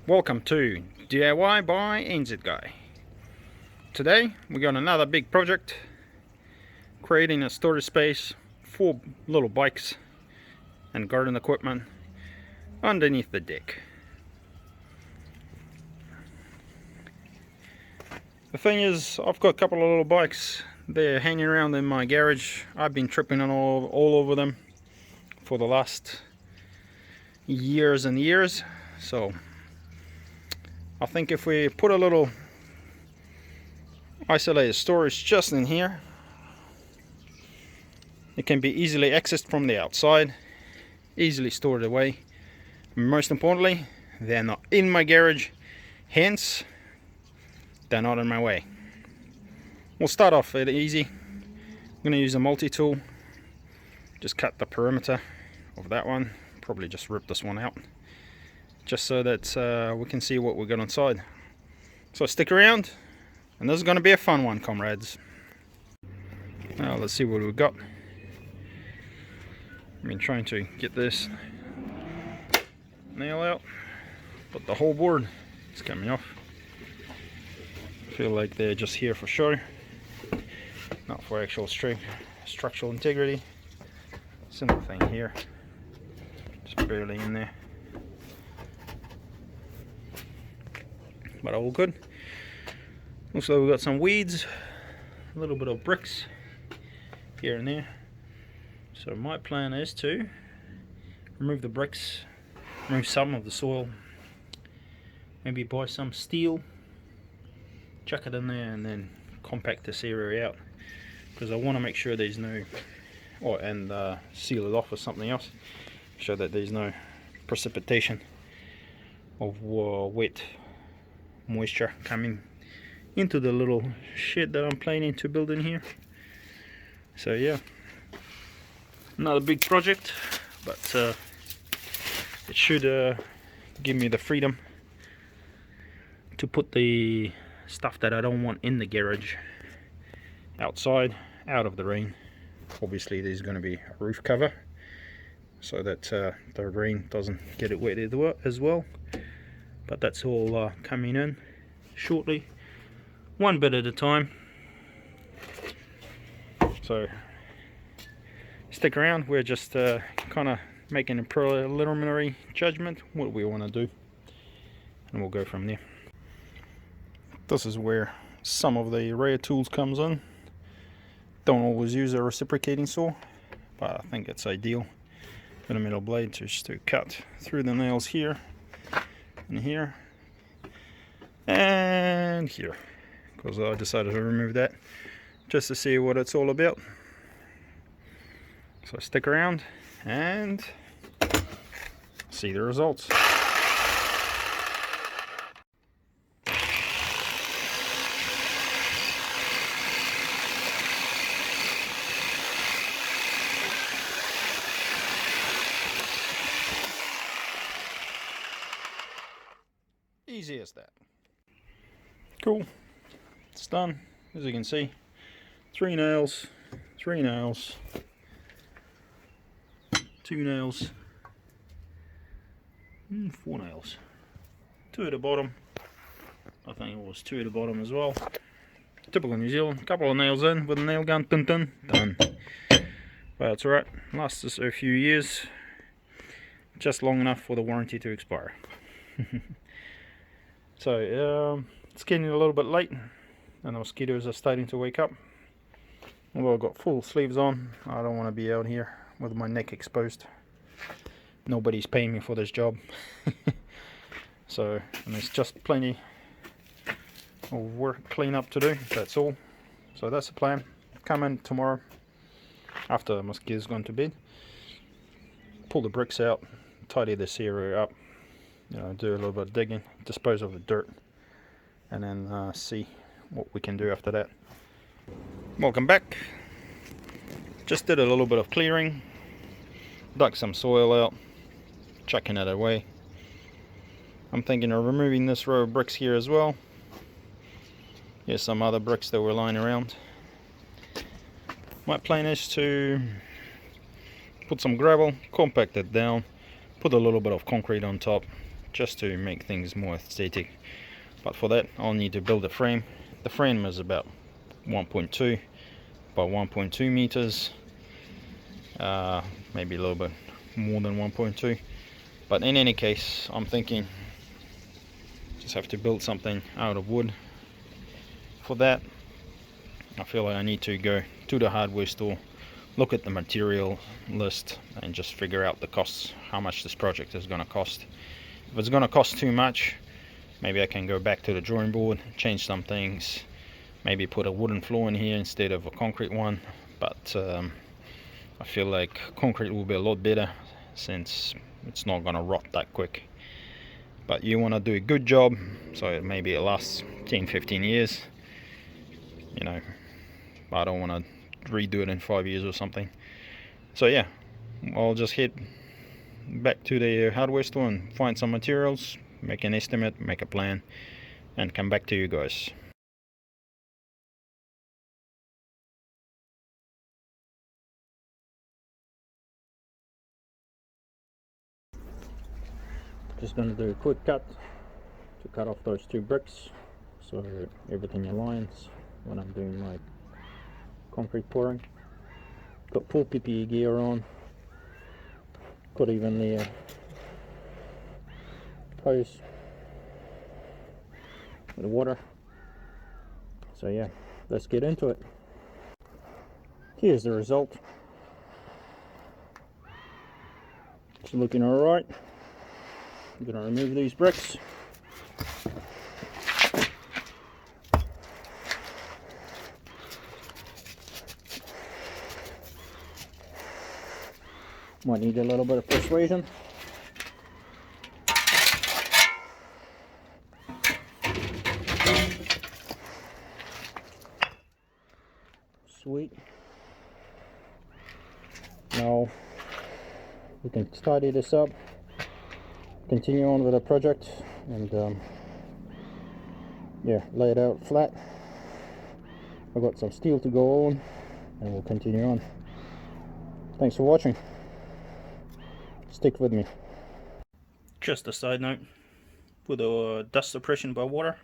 Welcome to DIY by NZ Guy. Today we got another big project, creating a storage space for little bikes and garden equipment underneath the deck. The thing is, I've got a couple of little bikes. They're hanging around in my garage. I've been tripping on all over them for the last years and years. So I think if we put a little isolated storage just in here, it can be easily accessed from the outside, easily stored away. Most importantly, they're not in my garage, hence they're not in my way. We'll start off fairly easy. I'm going to use a multi-tool, just cut the perimeter of that one, probably just rip this one out, just so that we can see what we got inside. So stick around, and this is going to be a fun one, comrades. Now let's see what we've got. I've been trying to get this nail out, but the whole board is coming off. I feel like they're just here for show, not for actual structural integrity. Similar thing here, just barely in there, but all good. Looks like we've got some weeds, a little bit of bricks here and there. So my plan is to remove the bricks, remove some of the soil, maybe buy some steel, chuck it in there, and then compact this area out, because I want to make sure there's no, and seal it off with something else, so that there's no precipitation of wet moisture coming into the little shed that I'm planning to build in here. So yeah, another big project, but it should give me the freedom to put the stuff that I don't want in the garage outside, out of the rain. Obviously there's going to be a roof cover so that the rain doesn't get it wet as well, but that's all coming in shortly, one bit at a time. So stick around, we're just kind of making a preliminary judgment what we want to do, and we'll go from there. This is where some of the rare tools comes in. Don't always use a reciprocating saw, but I think it's ideal for the metal blade just to cut through the nails here and here and here, because I decided to remove that just to see what it's all about. So stick around and see the results. Easy as that. Cool. It's done. As you can see, 3 nails, 3 nails, 2 nails, 4 nails, 2 at the bottom. I think it was 2 at the bottom as well. Typical New Zealand. A couple of nails in with a nail gun, done. But it's alright. Lasts us a few years, just long enough for the warranty to expire. So it's getting a little bit late and the mosquitoes are starting to wake up. Although I've got full sleeves on, I don't want to be out here with my neck exposed. Nobody's paying me for this job. So, and there's just plenty of work, clean up to do, that's all. So that's the plan. Come in tomorrow after the mosquitoes gone to bed, pull the bricks out, tidy this area up, do a little bit of digging, dispose of the dirt, and then see what we can do after that. Welcome back. Just did a little bit of clearing, dug some soil out, chucking it away. I'm thinking of removing this row of bricks here as well. Here's some other bricks that were lying around. My plan is to put some gravel, compact it down, put a little bit of concrete on top, just to make things more aesthetic. But for that I'll need to build a frame. The frame is about 1.2 by 1.2 meters, maybe a little bit more than 1.2, but in any case I'm thinking just have to build something out of wood. For that I feel like I need to go to the hardware store, look at the material list and just figure out the costs, how much this project is going to cost. If it's going to cost too much, maybe I can go back to the drawing board, change some things, maybe put a wooden floor in here instead of a concrete one. But I feel like concrete will be a lot better since it's not going to rot that quick. But you want to do a good job so maybe it lasts 10-15 years, you know. I don't want to redo it in 5 years or something. So yeah, I'll just head back to the hardware store and find some materials, make an estimate, make a plan, and come back to you guys. Just going to do a quick cut to cut off those 2 bricks so everything aligns when I'm doing my concrete pouring. Got full PPE gear on, got even the hose with the water. So yeah, let's get into it. Here's the result. It's looking alright. I'm going to remove these bricks. Might need a little bit of persuasion. Sweet. Now we can tidy this up, continue on with the project, and yeah, lay it out flat. I've got some steel to go on, and we'll continue on. Thanks for watching. Stick with me. Just a side note, with the dust suppression by water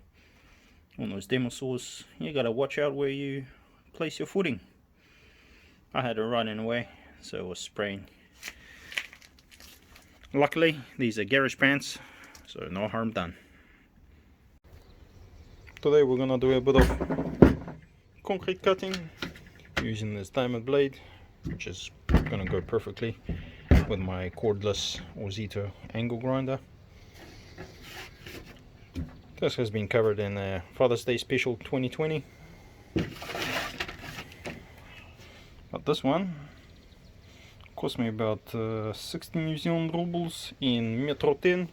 on those demo saws, you gotta watch out where you place your footing. I had it right in the way, so it was spraying. Luckily these are garage pants, so no harm done. Today we're gonna do a bit of concrete cutting using this diamond blade, which is gonna go perfectly with my cordless Ozito angle grinder. This has been covered in the Father's Day Special 2020. But this one cost me about 16 New Zealand rubles in Metro 10.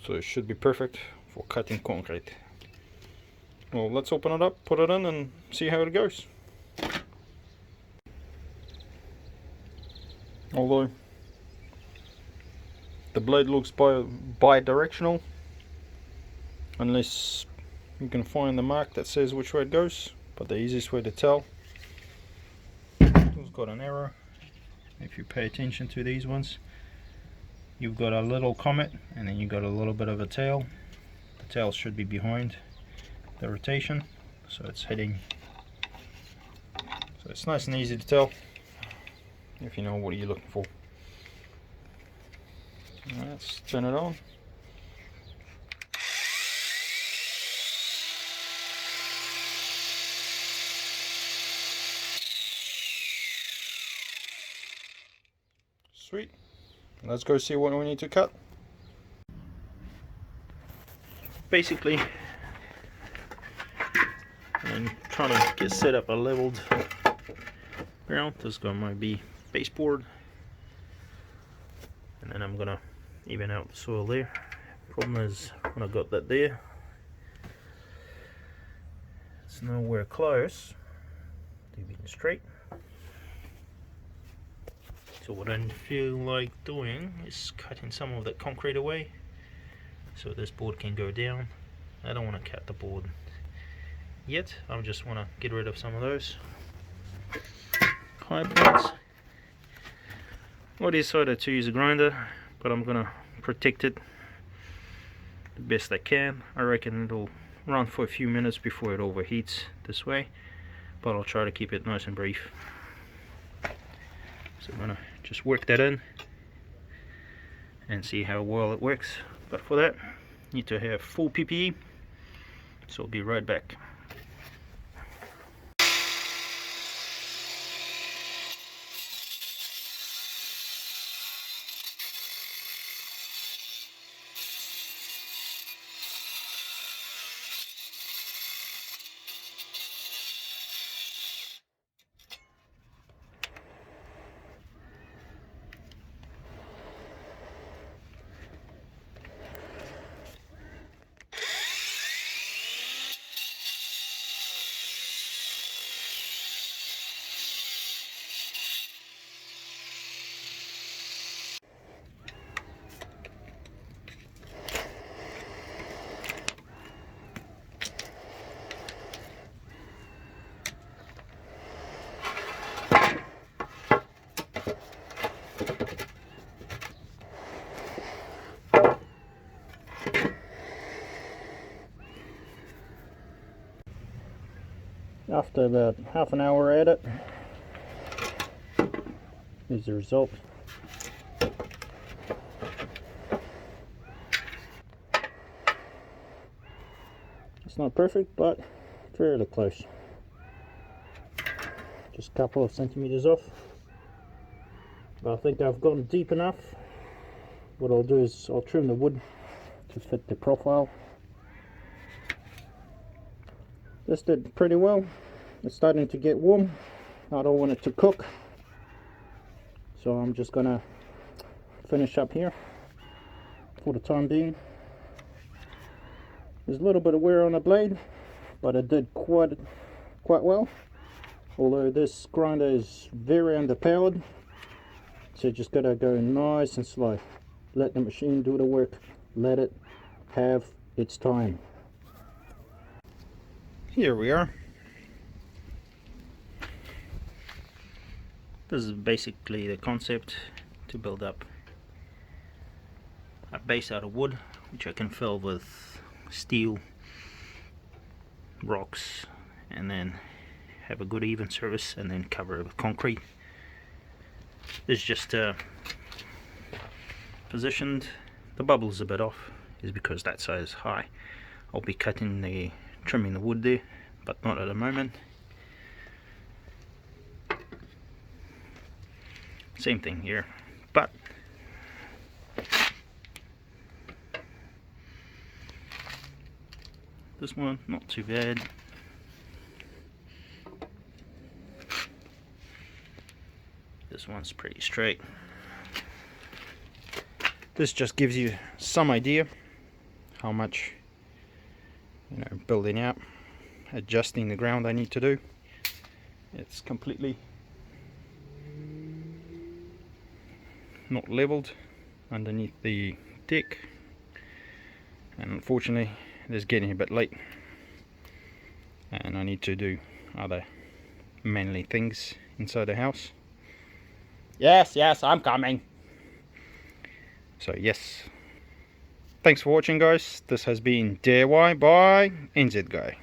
So it should be perfect for cutting concrete. Well, let's open it up, put it in and see how it goes. Although the blade looks bi-directional, unless you can find the mark that says which way it goes, but the easiest way to tell, it's got an arrow. If you pay attention to these ones, you've got a little comet and then you've got a little bit of a tail. The tail should be behind the rotation, so it's heading, so it's nice and easy to tell if you know what you're looking for. Let's turn it on. Sweet. Let's go see what we need to cut. Basically, I'm trying to get set up a leveled ground. This guy might be baseboard, and then I'm gonna even out the soil there. Problem is, when I got that there, it's nowhere close to being straight. So what I feel like doing is cutting some of that concrete away so this board can go down. I don't want to cut the board yet, I just want to get rid of some of those high points. I decided to use a grinder, but I'm gonna protect it the best I can. I reckon it'll run for a few minutes before it overheats this way, but I'll try to keep it nice and brief. So I'm gonna just work that in and see how well it works. But for that, you need to have full PPE, so I'll be right back. After about half an hour at it, here's the result. It's not perfect, but fairly close. Just a couple of centimeters off. But I think I've gone deep enough. What I'll do is I'll trim the wood to fit the profile. This did pretty well. It's starting to get warm. I don't want it to cook, so I'm just gonna finish up here for the time being. There's a little bit of wear on the blade, but it did quite well. Although this grinder is very underpowered, so just gotta go nice and slow. Let the machine do the work. Let it have its time. Here we are. This is basically the concept: to build up a base out of wood, which I can fill with steel, rocks, and then have a good even surface, and then cover it with concrete. This is just positioned. The bubble's a bit off, is because that side is high. I'll be trimming the wood there, but not at the moment. Same thing here, but this one not too bad. This one's pretty straight. This just gives you some idea how much, building out, adjusting the ground I need to do. It's completely not leveled underneath the deck, and unfortunately it's getting a bit late and I need to do other manly things inside the house. Yes, I'm coming. So yes, thanks for watching, guys. This has been DIY by NZ Guy.